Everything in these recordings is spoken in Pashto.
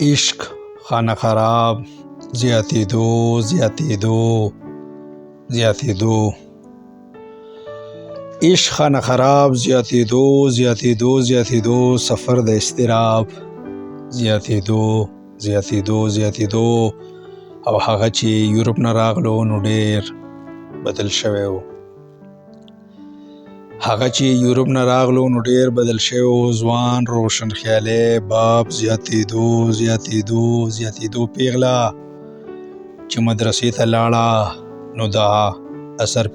عشق خانه خراب زیاتېدو زیاتېدو زیاتېدو عشق خانه خراب زیاتېدو زیاتېدو زیاتېدو سفر د اضطراب زیاتېدو زیاتېدو زیاتېدو او هغه چې یورپ نه راغلو نو ډېر بدل شوی و ځوان روشن خیالی باب زیاتېدو زیاتېدو زیاتېدو پیغله چې مدرسې ته لاړه نو دا اثر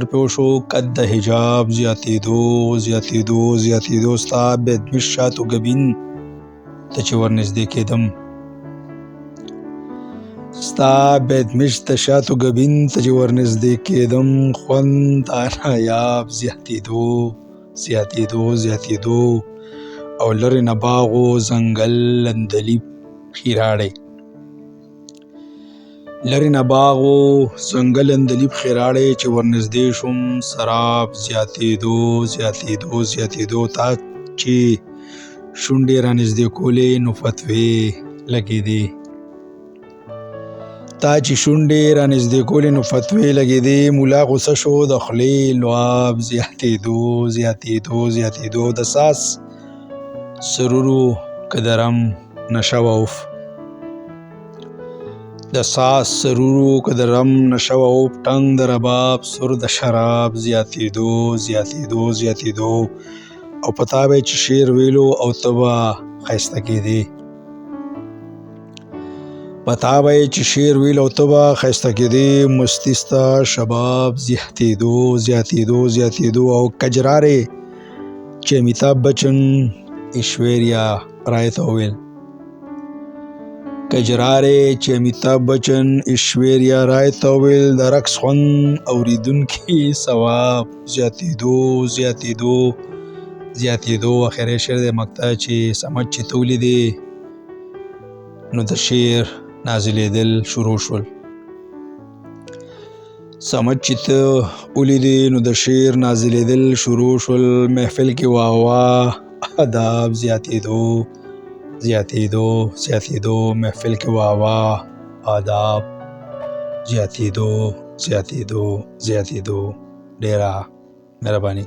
پې وشو قد د حجاب زیاتېدو زیاتېدو زیاتېدو ستا بدمش شاتو ګبین ته چې ورنږدې کېدم خوند دا نایاب زیاتېدو زیاتېدو زیاتېدو او لرې نه باغ و ځنګل عندلیب ښېراړی چې ورنږدې شوم سراب زیاتېدو زیاتېدو زیاتېدو تا چې شونډې رانږدې کولې نو فتوې لګېدې ملا غوسه شو د خولې لعاب زیاتېدو زیاتېدو زیاتېدو د ساز سرورو که د رم نشه وه اوف ټنګ د رباب سور د شراب زیاتېدو زیاتېدو زیاتېدو او په تا به یې چې شعر ویلو او ته به ښایسته کېدې مستي ستا شباب زیاتېدو زیاتېدو زیاتېدو او کجرارې چې امیتاب بچن ایشوریا رای ته وویل د رقص خوند اورېدونکي ثواب زیاتېدو زیاتېدو زیاتېدو اخري شعر د مقطع چې سمج چې ته ولیدې نو د شعر نازلېدل شروع شول محفل کې واه واه اداب زیاتېدو زیاتېدو زیاتېدو محفل کې واه واه آداب زیاتېدو زیاتېدو زیاتېدو ډېره مهرباني